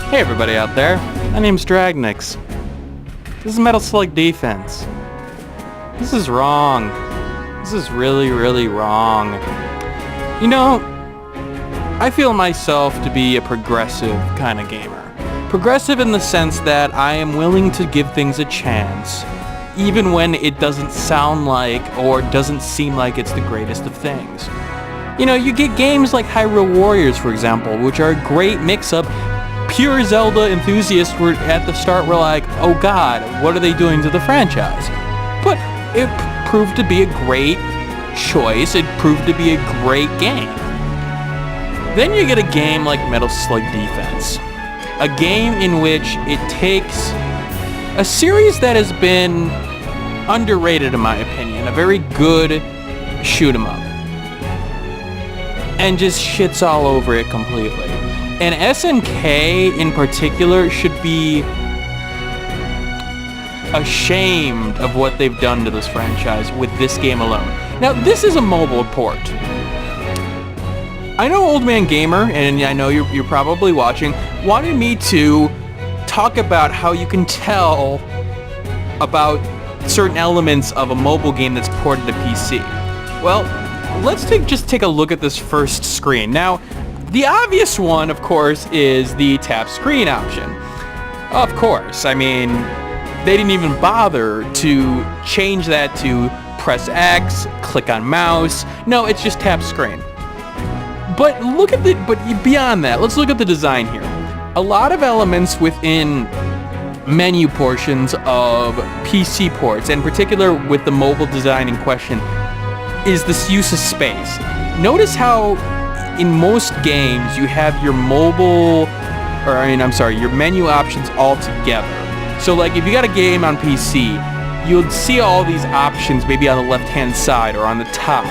Hey everybody out there, my name's Dragnix. This is Metal Slug Defense. This is wrong. This is really, really wrong. You know, I feel myself to be a progressive kind of gamer. Progressive in the sense that I am willing to give things a chance, even when it doesn't sound like or doesn't seem like it's the greatest of things. You know, you get games like Hyrule Warriors, for example, which are a great mix-up. Pure Zelda enthusiasts were at the start were like, oh god, what are they doing to the franchise? But it proved to be a great choice. It proved to be a great game. Then you get a game like Metal Slug Defense. A game in which it takes a series that has been underrated in my opinion, a very good shoot 'em up, and just shits all over it completely. And SNK in particular should be ashamed of what they've done to this franchise with this game alone. Now, this is a mobile port. I know Old Man Gamer, and I know you're probably watching, wanted me to talk about how you can tell about certain elements of a mobile game that's ported to PC. Well, let's just take a look at this first screen. Now, the obvious one, of course, is the tap screen option. Of course, I mean, they didn't even bother to change that to press X, click on mouse. No, it's just tap screen. But beyond that, let's look at the design here. A lot of elements within menu portions of PC ports, in particular with the mobile design in question, is this use of space. Notice how in most games, you have your your menu options all together. So like if you got a game on PC, you'll see all these options maybe on the left-hand side or on the top.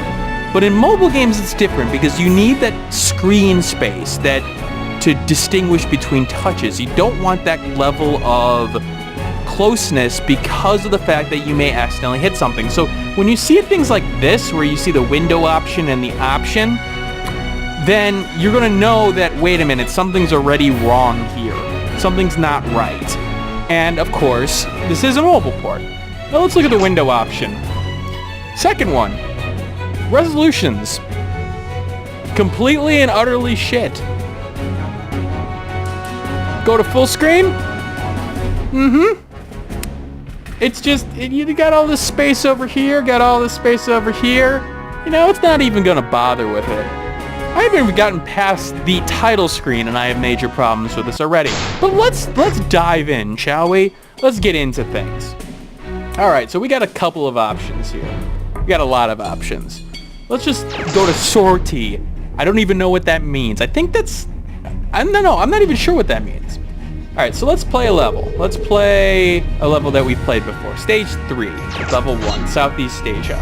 But in mobile games, it's different because you need that screen space to distinguish between touches. You don't want that level of closeness because of the fact that you may accidentally hit something. So when you see things like this, where you see the window option and the option, then you're going to know that, wait a minute, something's already wrong here. Something's not right. And, of course, this is a mobile port. Now let's look at the window option. Second one, resolutions. Completely and utterly shit. Go to full screen? It's just, you got all this space over here, got all this space over here. You know, it's not even going to bother with it. I haven't even gotten past the title screen and I have major problems with this already. But let's dive in, shall we? Let's get into things. Alright, so we got a couple of options here. We got a lot of options. Let's just go to sortie. I don't even know what that means. I think that's... I'm not even sure what that means. Alright, so let's play a level. Let's play a level that we've played before. Stage 3, level 1, Southeast Asia.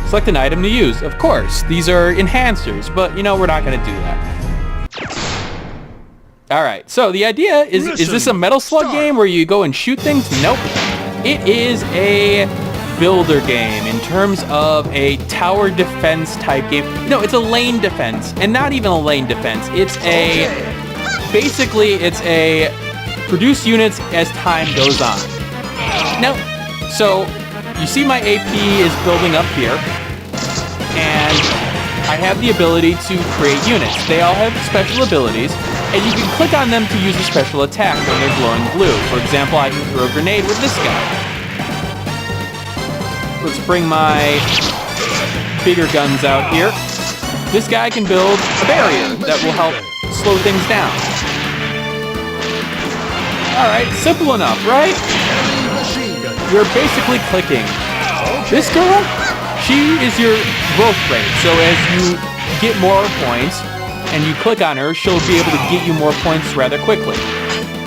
Select an item to use. Of course, these are enhancers, but you know, we're not going to do that. Alright, so the idea is this a Metal Slug game where you go and shoot things? Nope. It is a builder game in terms of a tower defense type game. No, it's a lane defense, and not even a lane defense. Basically, it's a produce units as time goes on. Now, so you see my AP is building up here, and I have the ability to create units. They all have special abilities, and you can click on them to use a special attack when they're glowing blue. For example, I can throw a grenade with this guy. Let's bring my bigger guns out here. This guy can build a barrier that will help slow things down. Alright, simple enough, right? You're basically clicking. This girl, she is your growth rate. So as you get more points and you click on her, she'll be able to get you more points rather quickly.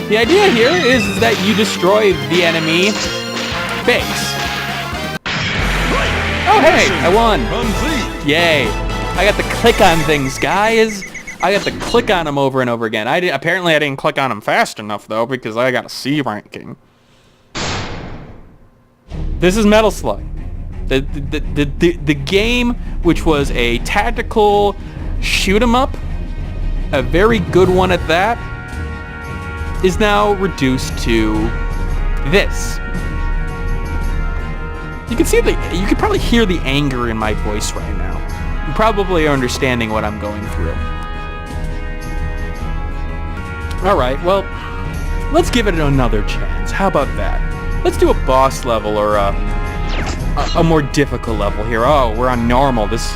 The idea here is that you destroy the enemy base. Oh hey, I won. Yay. I got to click on things, guys. I got to click on them over and over again. Apparently I didn't click on them fast enough though, because I got a C ranking. This is Metal Slug. The game, which was a tactical shoot 'em up, a very good one at that, is now reduced to this. You can probably hear the anger in my voice right now. You probably are understanding what I'm going through. Alright, well, let's give it another chance. How about that? Let's do a boss level or a more difficult level here. Oh, we're on normal. This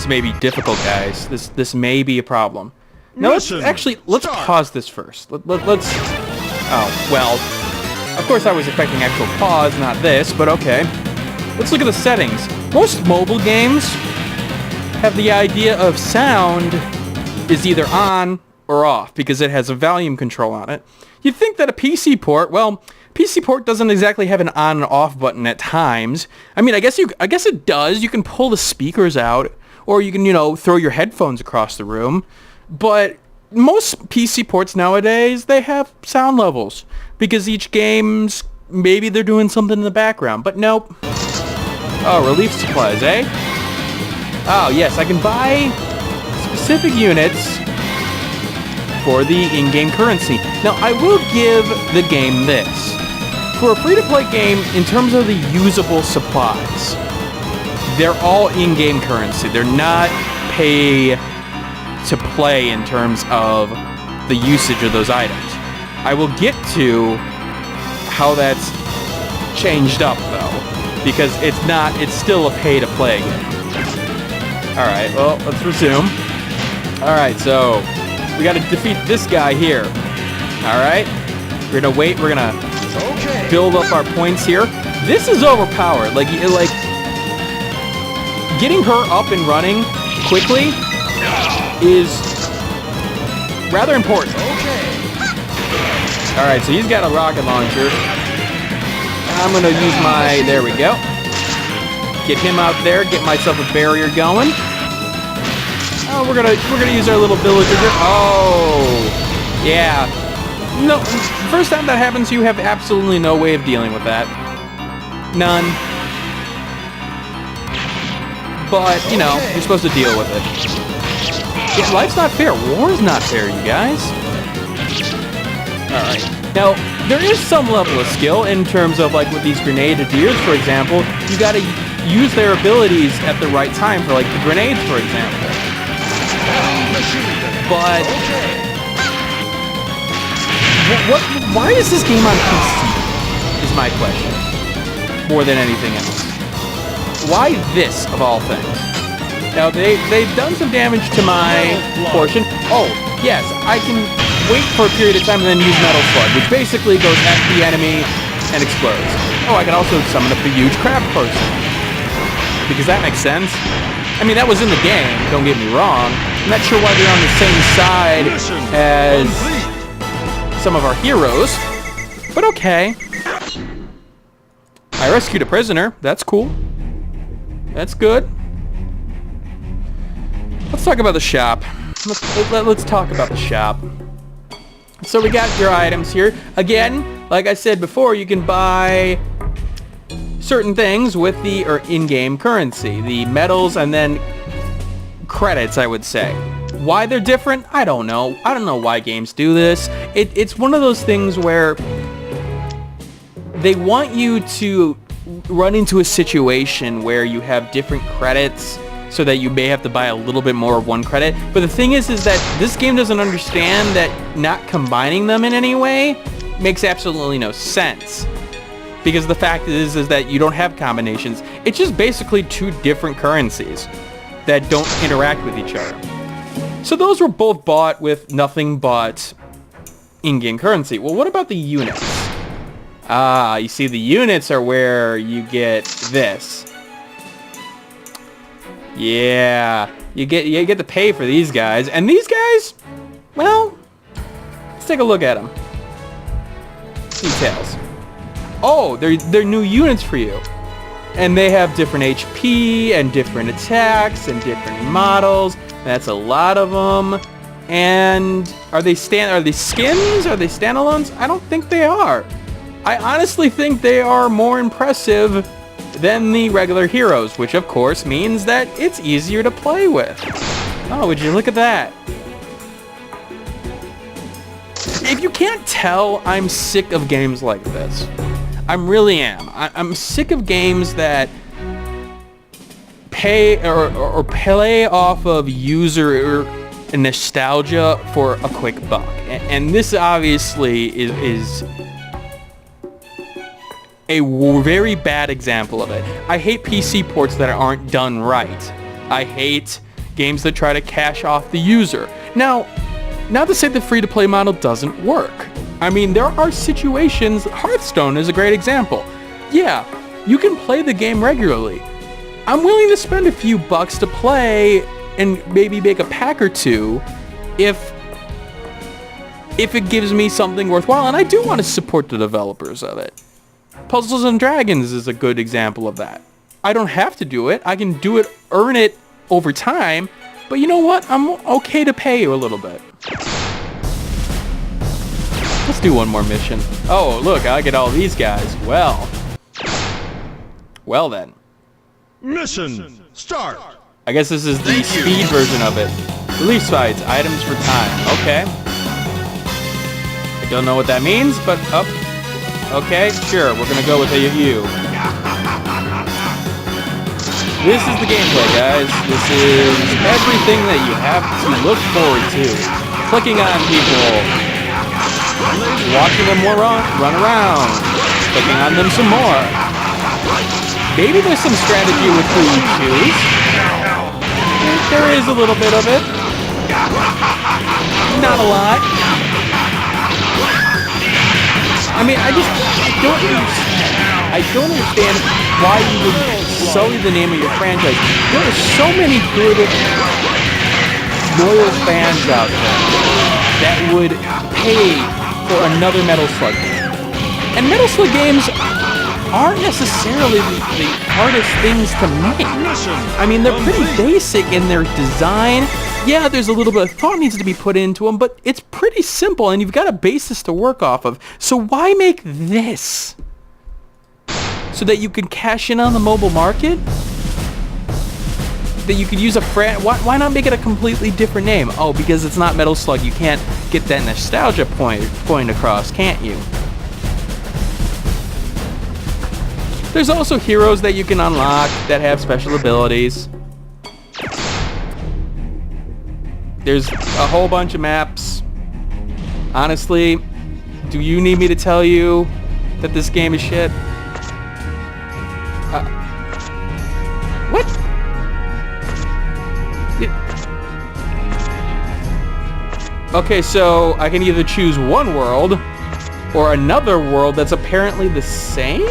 may be difficult, guys. This may be a problem. Now let's pause this first. Let's. Oh well. Of course, I was expecting actual pause, not this. But okay. Let's look at the settings. Most mobile games have the idea of sound is either on or off because it has a volume control on it. You'd think that a PC port, well, PC port doesn't exactly have an on and off button at times. I mean, I guess it does. You can pull the speakers out, or you can, throw your headphones across the room. But most PC ports nowadays, they have sound levels because each game's maybe they're doing something in the background. But nope. Oh, relief supplies, eh? Oh, yes, I can buy specific units for the in-game currency. Now, I will give the game this. For a free-to-play game, in terms of the usable supplies, they're all in-game currency. They're not pay to play in terms of the usage of those items. I will get to how that's changed up, though, because it's still a pay-to-play game. Alright, well, let's resume. Alright, so we gotta defeat this guy here. Alright, we're gonna wait, we're gonna build up our points here. This is overpowered. Like getting her up and running quickly is rather important. Alright, so he's got a rocket launcher. I'm gonna use my, there we go. Get him out there, get myself a barrier going. Oh, we're gonna use our little villager. Oh, yeah. No, first time that happens, you have absolutely no way of dealing with that. None. But, you're supposed to deal with it. Yeah, life's not fair. War's not fair, you guys. Alright. Now, there is some level of skill in terms of, like, with these grenadiers, for example. You gotta use their abilities at the right time for, like, the grenades, for example. But why is this game on PC? Is my question. More than anything else. Why this, of all things? Now, they've done some damage to my portion. Oh, yes, I can wait for a period of time and then use Metal Slug, which basically goes at the enemy and explodes. Oh, I can also summon up a huge crab person. Because that makes sense. I mean, that was in the game, don't get me wrong. I'm not sure why they're on the same side as some of our heroes, but okay. I rescued a prisoner. That's cool. That's good. Let's talk about the shop. Let's talk about the shop. So we got your items here. Again, like I said before, you can buy certain things with the in-game currency, the medals and then credits, I would say. Why they're different? I don't know. I don't know why games do this. It's one of those things where they want you to run into a situation where you have different credits so that you may have to buy a little bit more of one credit. But the thing is that this game doesn't understand that not combining them in any way makes absolutely no sense. Because the fact is that you don't have combinations. It's just basically two different currencies that don't interact with each other. So those were both bought with nothing but in-game currency. Well, what about the units? Ah, you see, the units are where you get this. Yeah, you get to pay for these guys. And these guys, well, let's take a look at them. Details. Oh, they're new units for you. And they have different HP and different attacks and different models. That's a lot of them. And are they skins? Are they standalones? I don't think they are. I honestly think they are more impressive than the regular heroes, which of course means that it's easier to play with. Oh, would you look at that? If you can't tell, I'm sick of games like this. I really am. I'm sick of games that pay or play off of user nostalgia for a quick buck. And this obviously is a very bad example of it. I hate PC ports that aren't done right. I hate games that try to cash off the user. Now, not to say the free-to-play model doesn't work. I mean, there are situations, Hearthstone is a great example. Yeah, you can play the game regularly. I'm willing to spend a few bucks to play and maybe make a pack or two if it gives me something worthwhile, and I do want to support the developers of it. Puzzles and Dragons is a good example of that. I don't have to do it. I can do it, earn it over time, but you know what? I'm okay to pay you a little bit. Let's do one more mission. Oh, look, I get all these guys. Well then. Mission start. I guess this is the speed version of it. Release fights, items for time. Okay. I don't know what that means, but okay, sure, we're gonna go with a you. This is the gameplay, guys. This is everything that you have to look forward to. Clicking on people, watching them run around, clicking on them some more. Maybe there's some strategy with who you choose. There is a little bit of it. Not a lot. I mean, I don't understand why you would sully the name of your franchise. There are so many good, loyal fans out there that would pay for another Metal Slug game. And Metal Slug games aren't necessarily the hardest things to make. I mean, they're pretty basic in their design. Yeah, there's a little bit of thought needs to be put into them, but it's pretty simple, and you've got a basis to work off of. So why make this? So that you can cash in on the mobile market? That you could use why not make it a completely different name? Oh, because it's not Metal Slug. You can't get that nostalgia point across, can't you? There's also heroes that you can unlock that have special abilities. There's a whole bunch of maps. Honestly, do you need me to tell you that this game is shit? What? Okay, so I can either choose one world or another world that's apparently the same?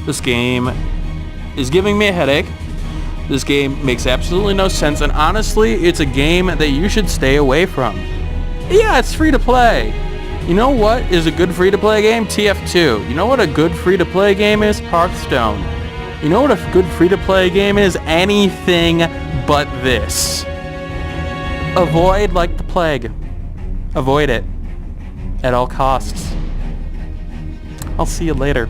This game is giving me a headache. This game makes absolutely no sense, and honestly, it's a game that you should stay away from. Yeah, it's free to play. You know what is a good free to play game? TF2. You know what a good free to play game is? Hearthstone. You know what a good free to play game is? Anything but this. Avoid like the plague. Avoid it at all costs. I'll see you later.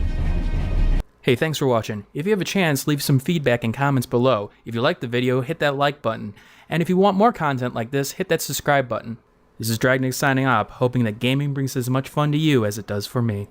Hey, thanks for watching. If you have a chance, leave some feedback and comments below. If you liked the video, hit that like button. And if you want more content like this, hit that subscribe button. This is Dragnix signing off, hoping that gaming brings as much fun to you as it does for me.